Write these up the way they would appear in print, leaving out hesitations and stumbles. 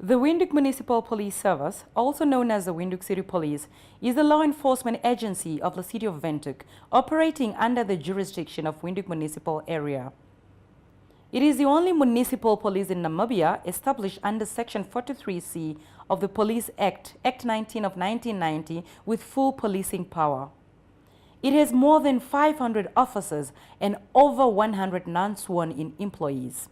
The Windhoek Municipal Police Service, also known as the Windhoek City Police, is the law enforcement agency of the city of Windhoek, operating under the jurisdiction of Windhoek Municipal Area. It is the only municipal police in Namibia established under Section 43C of the Police Act, Act 19 of 1990, with full policing power. It has more than 500 officers and over 100 non-sworn-in employees.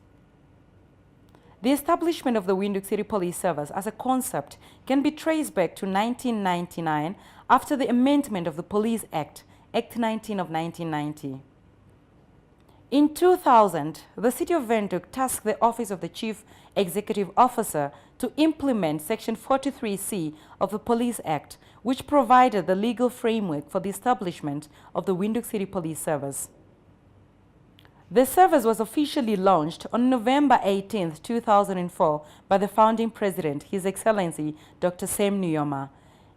The establishment of the Windhoek City Police Service as a concept can be traced back to 1999 after the amendment of the Police Act, Act 19 of 1990. In 2000, the City of Windhoek tasked the Office of the Chief Executive Officer to implement Section 43C of the Police Act, which provided the legal framework for the establishment of the Windhoek City Police Service. The service was officially launched on November 18, 2004 by the founding president, His Excellency Dr. Sam Nujoma,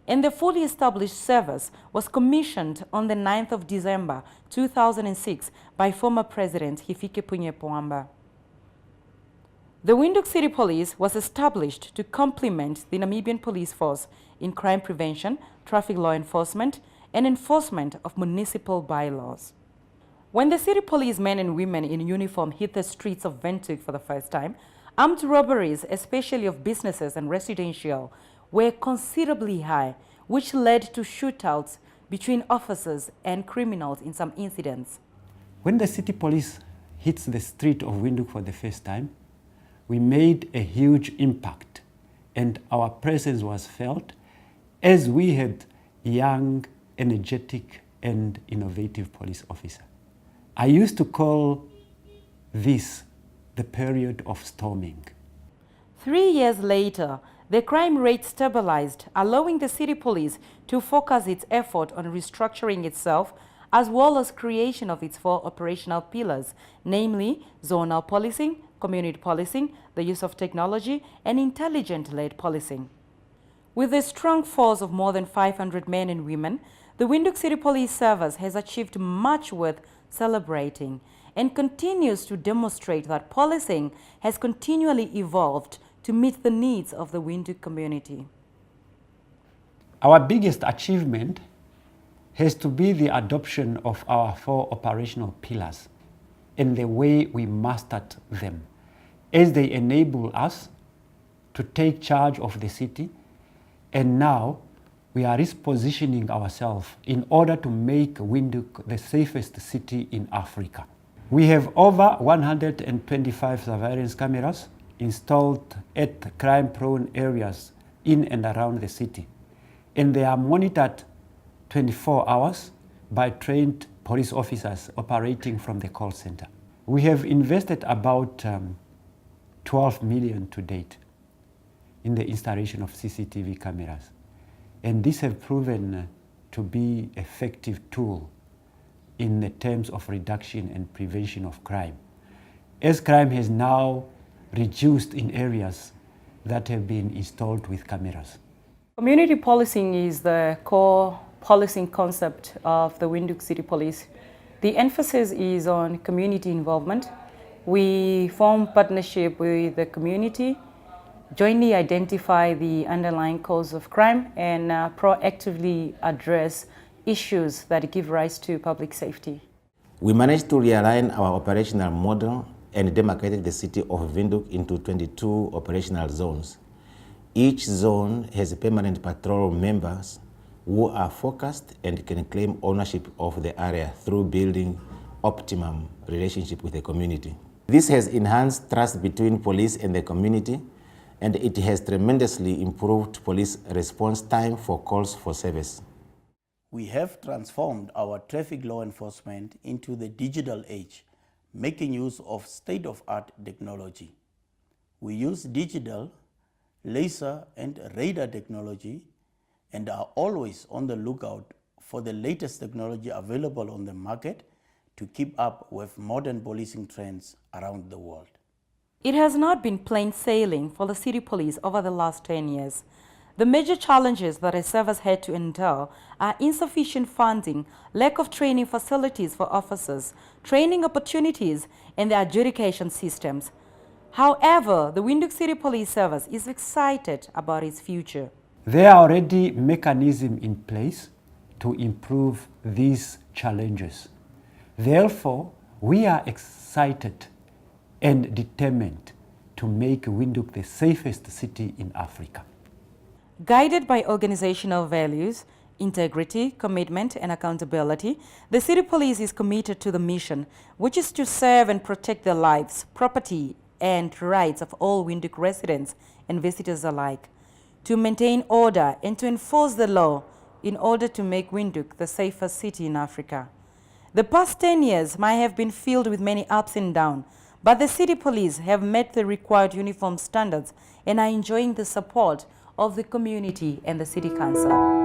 and the fully established service was commissioned on the 9th of December 2006 by former President Hifikepunye Pohamba. The Windhoek City Police was established to complement the Namibian police force in crime prevention, traffic law enforcement, and enforcement of municipal bylaws. When the city police men and women in uniform hit the streets of Windhoek for the first time, armed robberies, especially of businesses and residential, were considerably high, which led to shootouts between officers and criminals in some incidents. When the city police hits the street of Windhoek for the first time, we made a huge impact, and our presence was felt as we had young, energetic, and innovative police officers. I used to call this the period of storming. 3 years later, the crime rate stabilized, allowing the city police to focus its effort on restructuring itself, as well as creation of its 4 operational pillars, namely zonal policing, community policing, the use of technology, and intelligent-led policing. With a strong force of more than 500 men and women, the Windhoek City Police Service has achieved much worth celebrating and continues to demonstrate that policing has continually evolved to meet the needs of the Windhoek community. Our biggest achievement has to be the adoption of our 4 operational pillars and the way we mastered them, as they enable us to take charge of the city, and now we are repositioning ourselves in order to make Windhoek the safest city in Africa. We have over 125 surveillance cameras installed at crime-prone areas in and around the city, and they are monitored 24 hours by trained police officers operating from the call center. We have invested about 12 million to date in the installation of CCTV cameras. And these have proven to be effective tool in the terms of reduction and prevention of crime, as crime has now reduced in areas that have been installed with cameras. Community policing is the core policing concept of the Windhoek City Police. The emphasis is on community involvement. We form partnership with the community, jointly identify the underlying cause of crime, and proactively address issues that give rise to public safety. We managed to realign our operational model and demarcated the city of Windhoek into 22 operational zones. Each zone has permanent patrol members who are focused and can claim ownership of the area through building optimum relationship with the community. This has enhanced trust between police and the community, and it has tremendously improved police response time for calls for service. We have transformed our traffic law enforcement into the digital age, making use of state-of-art technology. We use digital, laser, and radar technology and are always on the lookout for the latest technology available on the market to keep up with modern policing trends around the world. It has not been plain sailing for the city police over the last 10 years. The major challenges that a service had to endure are insufficient funding, lack of training facilities for officers, training opportunities, and the adjudication systems. However, the Windhoek City Police Service is excited about its future. There are already mechanisms in place to improve these challenges. Therefore, we are excited and determined to make Windhoek the safest city in Africa. Guided by organizational values, integrity, commitment, and accountability, the City Police is committed to the mission, which is to serve and protect the lives, property, and rights of all Windhoek residents and visitors alike, to maintain order and to enforce the law in order to make Windhoek the safest city in Africa. The past 10 years might have been filled with many ups and downs, but the City Police have met the required uniform standards and are enjoying the support of the community and the City Council.